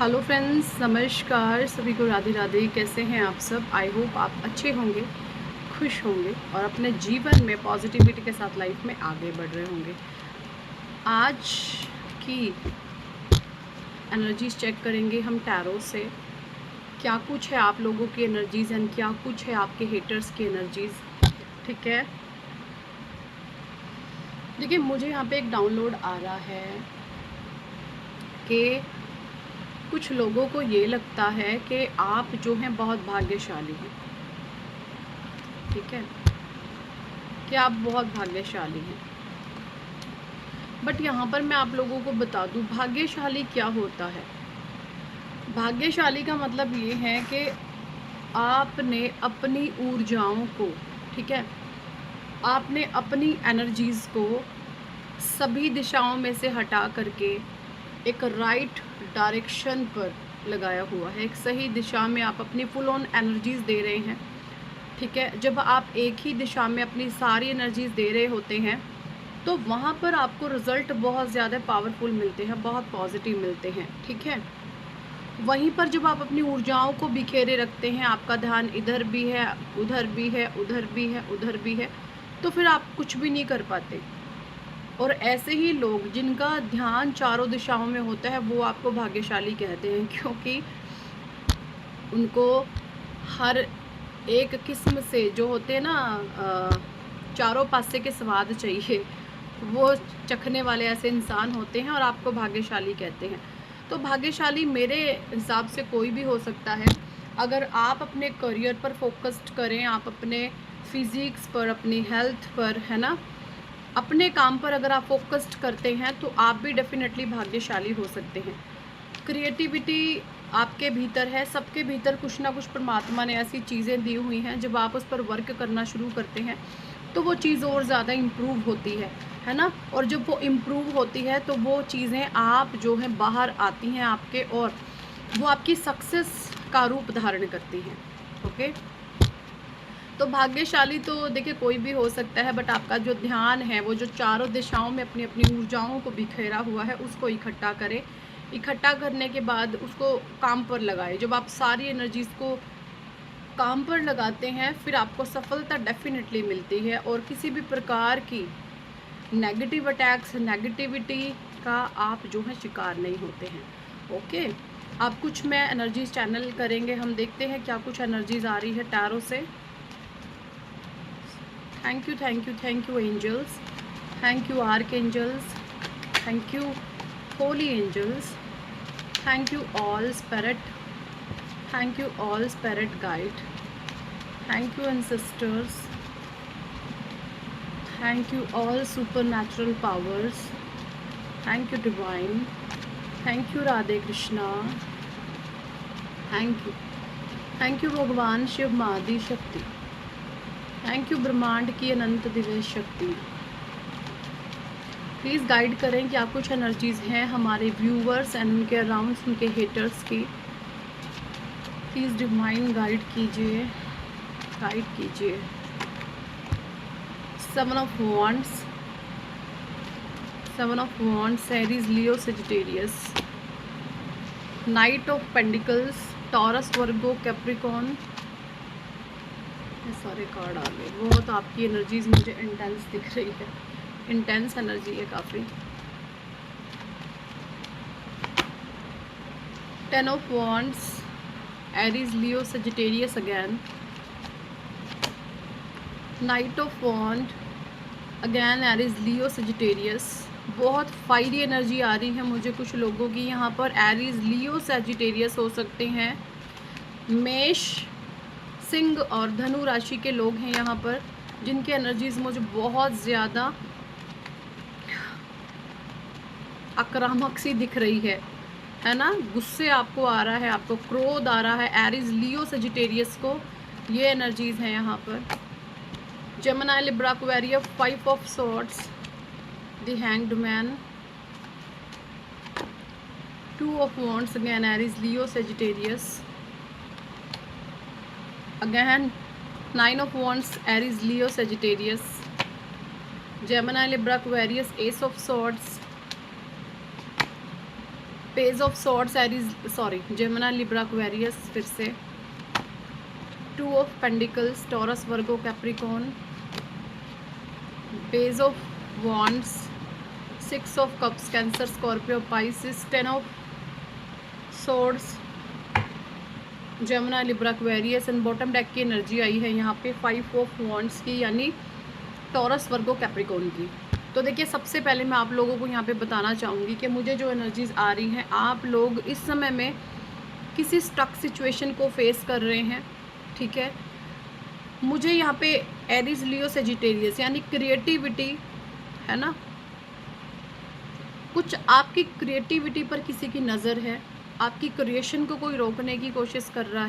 Hello friends, नमस्कार सभी को। राधे राधे। कैसे हैं आप सब? आई होप आप अच्छे होंगे, खुश होंगे और अपने जीवन में पॉजिटिविटी के साथ लाइफ में आगे बढ़ रहे होंगे। आज की एनर्जीज चेक करेंगे हम टैरो से। क्या कुछ है आप लोगों की एनर्जीज एंड क्या कुछ है आपके हेटर्स की एनर्जीज। ठीक है, देखिए मुझे यहाँ पे एक डाउनलोड आ रहा है कि कुछ लोगों को ये लगता है कि आप जो हैं बहुत भाग्यशाली हैं। ठीक है, कि आप बहुत भाग्यशाली हैं। बट यहाँ पर मैं आप लोगों को बता दूँ भाग्यशाली क्या होता है। भाग्यशाली का मतलब ये है कि आपने अपनी ऊर्जाओं को, ठीक है, आपने अपनी एनर्जीज़ को सभी दिशाओं में से हटा करके एक राइट डायरेक्शन पर लगाया हुआ है। एक सही दिशा में आप अपनी फुल ऑन एनर्जीज़ दे रहे हैं। ठीक है, जब आप एक ही दिशा में अपनी सारी एनर्जीज़ दे रहे होते हैं तो वहाँ पर आपको रिज़ल्ट बहुत ज़्यादा पावरफुल मिलते हैं, बहुत पॉजिटिव मिलते हैं। ठीक है, वहीं पर जब आप अपनी ऊर्जाओं को बिखेरे रखते हैं, आपका ध्यान इधर भी है, उधर भी है, उधर भी है, उधर भी है, तो फिर आप कुछ भी नहीं कर पाते। और ऐसे ही लोग जिनका ध्यान चारों दिशाओं में होता है वो आपको भाग्यशाली कहते हैं, क्योंकि उनको हर एक किस्म से जो होते हैं ना, चारों पासे के स्वाद चाहिए, वो चखने वाले ऐसे इंसान होते हैं और आपको भाग्यशाली कहते हैं। तो भाग्यशाली मेरे हिसाब से कोई भी हो सकता है। अगर आप अपने करियर पर फोकस्ड करें, आप अपने फिजिक्स पर, अपनी हेल्थ पर, है ना, अपने काम पर अगर आप फोकस्ड करते हैं तो आप भी डेफिनेटली भाग्यशाली हो सकते हैं। क्रिएटिविटी आपके भीतर है, सबके भीतर कुछ ना कुछ परमात्मा ने ऐसी चीज़ें दी हुई हैं, जब आप उस पर वर्क करना शुरू करते हैं तो वो चीज़ और ज़्यादा इम्प्रूव होती है ना। और जब वो इम्प्रूव होती है तो वो चीज़ें आप जो हैं बाहर आती हैं आपके, और वो आपकी सक्सेस का रूप धारण करती हैं। ओके, तो भाग्यशाली तो देखिए कोई भी हो सकता है, बट आपका जो ध्यान है वो जो चारों दिशाओं में अपनी अपनी ऊर्जाओं को बिखेरा हुआ है उसको इकट्ठा करें। इकट्ठा करने के बाद उसको काम पर लगाएं। जब आप सारी एनर्जीज़ को काम पर लगाते हैं फिर आपको सफलता डेफिनेटली मिलती है, और किसी भी प्रकार की नेगेटिव अटैक्स, नेगेटिविटी का आप जो है शिकार नहीं होते हैं। ओके, आप कुछ में एनर्जीज चैनल करेंगे, हम देखते हैं क्या कुछ एनर्जीज आ रही है टैरो से। Thank you, thank you, thank you angels, thank you archangels, thank you holy angels, thank you all spirit, thank you all spirit guide, thank you ancestors, thank you all supernatural powers, thank you divine, thank you Radhe Krishna, thank you भगवान शिव मादी शक्ति, thank you ब्रह्मांड की अनंत दिव्य शक्ति। Please guide करें क्या कुछ energies हैं हमारे व्यूवर्स एंड उनके अराउंड, उनके हेटर्स की। प्लीज़ डिवाइन गाइड कीजिए, गाइड कीजिए। 7 of wands, 7 of wands, Aries, Leo, Sagittarius, night of pentacles, taurus, Virgo, Capricorn. ये सारे कार्ड आ गए। बहुत आपकी एनर्जीज मुझे इंटेंस दिख रही है, इंटेंस एनर्जी है काफ़ी। 10 of wands, Aries, Leo, Sagittarius again, Knight of Wand again, Aries, Leo, Sagittarius। बहुत फायरी एनर्जी आ रही है मुझे कुछ लोगों की यहाँ पर। एरीज, लियो, सजिटेरियस हो सकते हैं, मेष, सिंह और धनु राशि के लोग हैं यहाँ पर, जिनकी एनर्जीज मुझे बहुत ज़्यादा आक्रामक सी दिख रही है ना। गुस्से आपको आ रहा है, आपको क्रोध आ रहा है। एरीज, लियो, सजिटेरियस को ये एनर्जीज हैं यहाँ पर। Gemini, Libra, Aquarius, 5 of swords, the hanged man, 2 of wands again, Aries, Leo, Sagittarius again, 9 of wands, Aries, Leo, Sagittarius, Gemini, Libra, Aquarius, S of swords, page of swords Aries, sorry, Gemini Libra Aquarius, फिर से 2 of pentacles Taurus Virgo Capricorn, page of wands, 6 of cups cancer Scorpio Pisces, 10 of swords Gemini Libra Aquarius, and bottom deck की energy आई है यहाँ पे 5 of wands की, यानी Taurus Virgo Capricorn की। तो देखिए, सबसे पहले मैं आप लोगों को यहाँ पे बताना चाहूँगी कि मुझे जो एनर्जीज आ रही हैं, आप लोग इस समय में किसी स्टक सिचुएशन को फेस कर रहे हैं, ठीक है। मुझे यहाँ पे एरीज लियो सेजिटेरियस यानी क्रिएटिविटी है ना, कुछ आपकी क्रिएटिविटी पर किसी की नज़र है, आपकी क्रिएशन को कोई रोकने की कोशिश कर रहा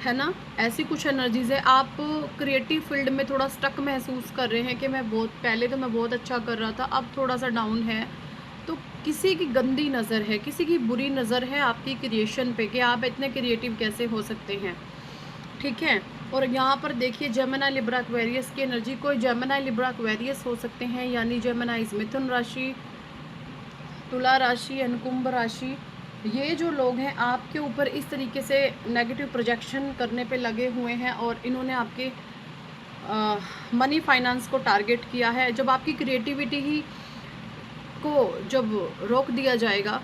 है ना, ऐसी कुछ एनर्जीज़ है। आप क्रिएटिव फील्ड में थोड़ा स्टक महसूस कर रहे हैं कि पहले तो मैं बहुत अच्छा कर रहा था, अब थोड़ा सा डाउन है। तो किसी की गंदी नज़र है, किसी की बुरी नज़र है आपकी क्रिएशन पे कि आप इतने क्रिएटिव कैसे हो सकते हैं, ठीक है। और यहाँ पर देखिए, जेमिनी लिब्रा एक्वेरियस की एनर्जी, कोई जेमिनी लिब्रा एक्वेरियस हो सकते हैं, यानी जेमिनी मिथुन राशि, तुला राशि एंड कुंभ राशि। ये जो लोग हैं आपके ऊपर इस तरीके से नेगेटिव प्रोजेक्शन करने पे लगे हुए हैं और इन्होंने आपके मनी फाइनेंस को टारगेट किया है। जब आपकी क्रिएटिविटी ही को जब रोक दिया जाएगा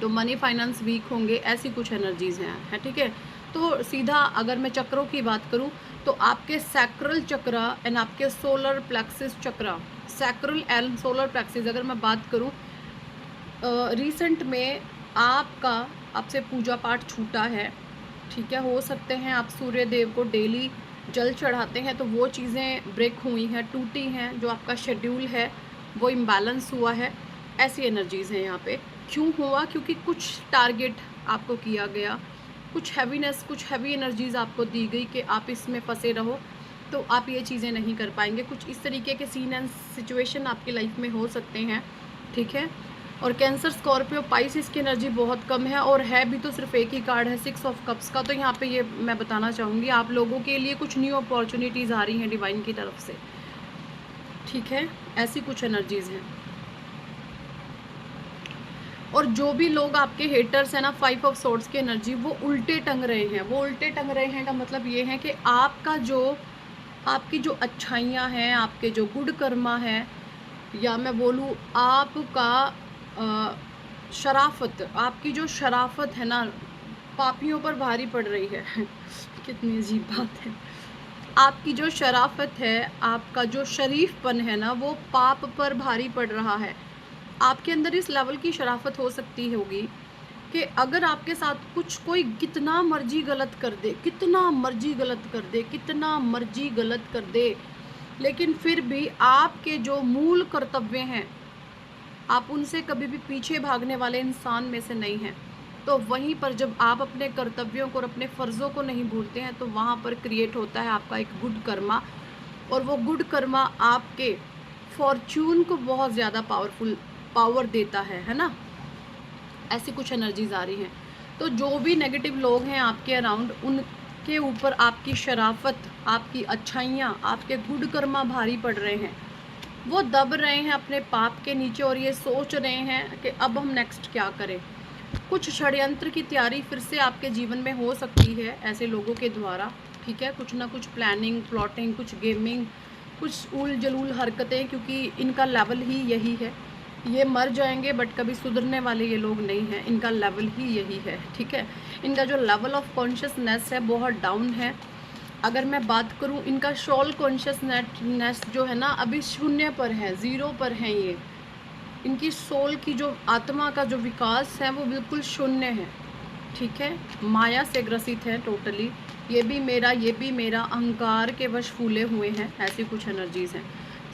तो मनी फाइनेंस वीक होंगे, ऐसी कुछ एनर्जीज़ हैं, ठीक है। तो सीधा अगर मैं चक्रों की बात करूं तो आपके सैक्रल चक्रा एंड आपके solar plexus chakra, sacral and solar plexus अगर मैं बात करूं, रिसेंट में आपसे पूजा पाठ छूटा है, ठीक है। हो सकते हैं आप सूर्य देव को डेली जल चढ़ाते हैं, तो वो चीज़ें ब्रेक हुई हैं, टूटी हैं, जो आपका शेड्यूल है वो इम्बैलेंस हुआ है, ऐसी एनर्जीज़ हैं यहाँ पे। क्यों हुआ? क्योंकि कुछ टारगेट आपको किया गया, कुछ हैवीनेस, कुछ हैवी एनर्जीज़ आपको दी गई कि आप इसमें फंसे रहो, तो आप ये चीज़ें नहीं कर पाएंगे। कुछ इस तरीके के सीन एंड सिचुएशन आपकी लाइफ में हो सकते हैं, ठीक है। और कैंसर स्कॉर्पियो पाइसिस की एनर्जी बहुत कम है, और है भी तो सिर्फ एक ही कार्ड है, 6 ऑफ कप्स का। तो यहाँ पे ये मैं बताना चाहूँगी, आप लोगों के लिए कुछ न्यू अपॉर्चुनिटीज़ आ रही हैं डिवाइन की तरफ से, ठीक है। ऐसी कुछ एनर्जीज़ हैं। और जो भी लोग आपके हेटर्स हैं ना, 5 ऑफ सोर्ड्स की एनर्जी, वो उल्टे टंग रहे हैं। वो उल्टे टंग रहे हैं का मतलब ये है कि आपकी जो अच्छाइयाँ हैं, आपके जो गुड कर्मा है, या मैं बोलूँ आपका शराफत, आपकी जो शराफत है ना, पापियों पर भारी पड़ रही है कितनी अजीब बात है। आपकी जो शराफत है, आपका जो शरीफपन है ना, वो पाप पर भारी पड़ रहा है। आपके अंदर इस लेवल की शराफत हो सकती होगी कि अगर आपके साथ कोई कितना मर्जी गलत कर दे, कितना मर्जी गलत कर दे, कितना मर्जी गलत कर दे, लेकिन फिर भी आपके जो मूल कर्तव्य हैं, आप उनसे कभी भी पीछे भागने वाले इंसान में से नहीं हैं। तो वहीं पर जब आप अपने कर्तव्यों को और अपने फ़र्ज़ों को नहीं भूलते हैं, तो वहाँ पर क्रिएट होता है आपका एक गुड कर्मा, और वो गुड कर्मा आपके फॉर्च्यून को बहुत ज़्यादा पावर देता है ना। ऐसी कुछ एनर्जीज आ रही हैं। तो जो भी नेगेटिव लोग हैं आपके अराउंड, उनके ऊपर आपकी शराफत, आपकी अच्छाइयाँ, आपके गुड कर्मा भारी पड़ रहे हैं। वो दब रहे हैं अपने पाप के नीचे और ये सोच रहे हैं कि अब हम नेक्स्ट क्या करें। कुछ षड्यंत्र की तैयारी फिर से आपके जीवन में हो सकती है ऐसे लोगों के द्वारा, ठीक है। कुछ ना कुछ प्लानिंग, प्लॉटिंग, कुछ गेमिंग, कुछ उल जलूल हरकतें, क्योंकि इनका लेवल ही यही है। ये मर जाएंगे बट कभी सुधरने वाले ये लोग नहीं हैं, इनका लेवल ही यही है, ठीक है। इनका जो लेवल ऑफ कॉन्शियसनेस है बहुत डाउन है। अगर मैं बात करूं, इनका सोल कॉन्शियसनेस जो है ना, अभी शून्य पर है, 0 पर है। ये इनकी सोल की जो आत्मा का जो विकास है वो बिल्कुल शून्य है, ठीक है। माया से ग्रसित है टोटली। ये भी मेरा अहंकार के वश फूले हुए हैं, ऐसी कुछ एनर्जीज़ हैं।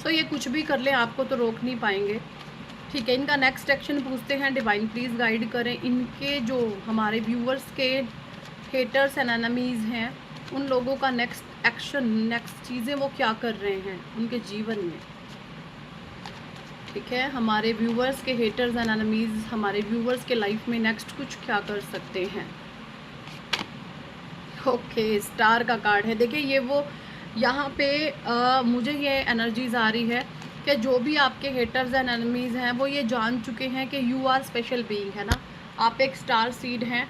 सो ये कुछ भी कर लें, आपको तो रोक नहीं पाएंगे, ठीक है। इनका नेक्स्ट एक्शन पूछते हैं, डिवाइन प्लीज़ गाइड करें। इनके जो हमारे व्यूअर्स के हेटर्स एंड एनिमीज़ हैं, उन लोगों का नेक्स्ट एक्शन, नेक्स्ट चीज़ें वो क्या कर रहे हैं उनके जीवन में, ठीक है। हमारे व्यूअर्स के हेटर्स एंड एनिमीज़ हमारे व्यूअर्स के लाइफ में नेक्स्ट कुछ क्या कर सकते हैं। ओके, स्टार का कार्ड है। देखिए, ये वो यहाँ पे मुझे ये एनर्जीज आ रही है कि जो भी आपके हेटर्स एंड एनिमीज़ हैं वो ये जान चुके हैं कि यू आर स्पेशल बीइंग, है ना। आप एक स्टार सीड हैं,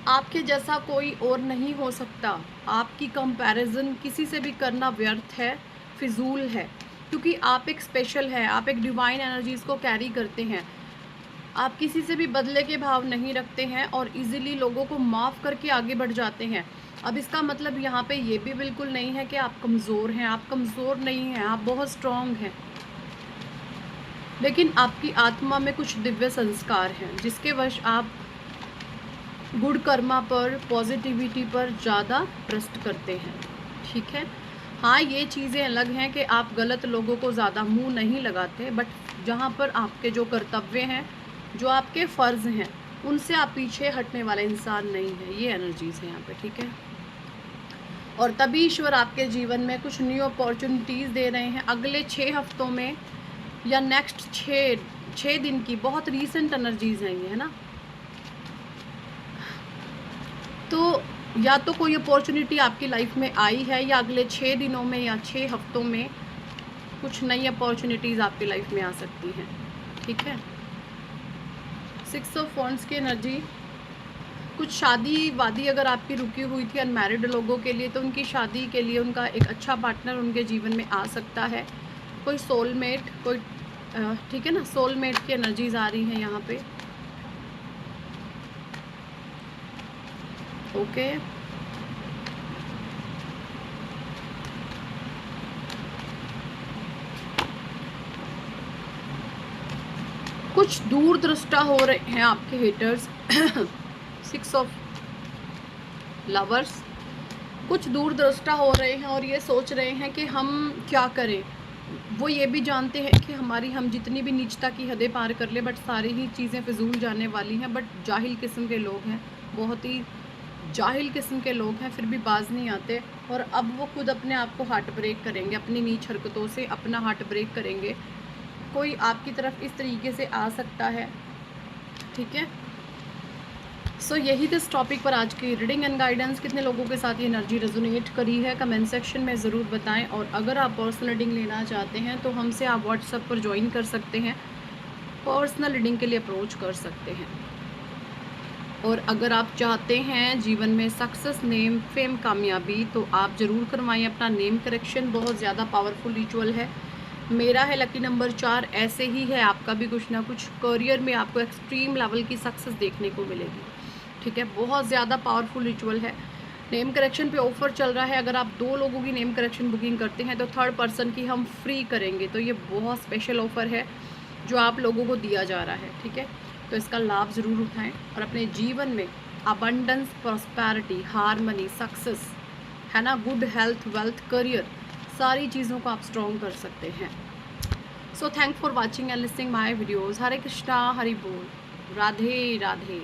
आपके जैसा कोई और नहीं हो सकता। आपकी कंपैरिजन किसी से भी करना व्यर्थ है, फिजूल है, क्योंकि आप एक स्पेशल है, आप एक डिवाइन एनर्जीज़ को कैरी करते हैं। आप किसी से भी बदले के भाव नहीं रखते हैं और इजीली लोगों को माफ़ करके आगे बढ़ जाते हैं। अब इसका मतलब यहाँ पे ये भी बिल्कुल नहीं है कि आप कमज़ोर हैं, आप कमज़ोर नहीं हैं, आप बहुत स्ट्रॉन्ग हैं। लेकिन आपकी आत्मा में कुछ दिव्य संस्कार हैं जिसके वश आप गुड कर्मा पर, पॉजिटिविटी पर ज़्यादा ट्रस्ट करते हैं, ठीक है। हाँ, ये चीज़ें अलग हैं कि आप गलत लोगों को ज़्यादा मुंह नहीं लगाते, बट जहाँ पर आपके जो कर्तव्य हैं, जो आपके फ़र्ज़ हैं, उनसे आप पीछे हटने वाले इंसान नहीं हैं। ये एनर्जीज़ हैं यहाँ पे, ठीक है। और तभी ईश्वर आपके जीवन में कुछ न्यू अपॉर्चुनिटीज़ दे रहे हैं अगले 6 हफ्तों में, या नेक्स्ट 6 दिन की बहुत रीसेंट एनर्जीज़ हैं ये, है ना। तो या तो कोई अपॉर्चुनिटी आपकी लाइफ में आई है, या अगले 6 दिनों में या 6 हफ्तों में कुछ नई अपॉर्चुनिटीज़ आपकी लाइफ में आ सकती हैं, ठीक है। 6 ऑफ वॉन्ड्स की एनर्जी, कुछ शादी वादी अगर आपकी रुकी हुई थी अनमैरिड लोगों के लिए, तो उनकी शादी के लिए उनका एक अच्छा पार्टनर उनके जीवन में आ सकता है। कोई सोलमेट, कोई ठीक है ना, सोलमेट की एनर्जीज आ रही हैं यहाँ पे, ओके। कुछ दूर दृष्टा हो रहे हैं आपके हेटर्स 6 ऑफ लवर्स, कुछ दूर दृष्टा हो रहे हैं और ये सोच रहे हैं कि हम क्या करें। वो ये भी जानते हैं कि हम जितनी भी नीचता की हदें पार कर ले, बट सारी ही चीज़ें फिजूल जाने वाली हैं। बट जाहिल किस्म के लोग हैं, बहुत ही जाहिल किस्म के लोग हैं, फिर भी बाज नहीं आते। और अब वो खुद अपने आप को हार्ट ब्रेक करेंगे, अपनी नीच हरकतों से अपना हार्ट ब्रेक करेंगे। कोई आपकी तरफ इस तरीके से आ सकता है, ठीक है। सो यही था इस टॉपिक पर आज की रीडिंग एंड गाइडेंस। कितने लोगों के साथ ये एनर्जी रेजोनेट करी है कमेंट सेक्शन में ज़रूर बताएं। और अगर आप पर्सनल रीडिंग लेना चाहते हैं तो हमसे आप व्हाट्सएप पर ज्वाइन कर सकते हैं, पर्सनल रीडिंग के लिए अप्रोच कर सकते हैं। और अगर आप चाहते हैं जीवन में सक्सेस, नेम, फेम, कामयाबी, तो आप ज़रूर करवाएं अपना नेम करेक्शन। बहुत ज़्यादा पावरफुल रिचुअल है। मेरा है लकी नंबर 4, ऐसे ही है आपका भी कुछ ना कुछ। करियर में आपको एक्सट्रीम लेवल की सक्सेस देखने को मिलेगी, ठीक है। बहुत ज़्यादा पावरफुल रिचुअल है। नेम करेक्शन पे ऑफ़र चल रहा है, अगर आप 2 लोगों की नेम करेक्शन बुकिंग करते हैं तो 3rd पर्सन की हम फ्री करेंगे। तो ये बहुत स्पेशल ऑफ़र है जो आप लोगों को दिया जा रहा है, ठीक है। तो इसका लाभ ज़रूर उठाएं और अपने जीवन में अबंडेंस, प्रॉस्पेरिटी, हारमनी, सक्सेस, है ना, गुड हेल्थ, वेल्थ, करियर, सारी चीज़ों को आप स्ट्रॉन्ग कर सकते हैं। So thank for watching and listening my videos. Hare Krishna, Hari बोल, राधे राधे।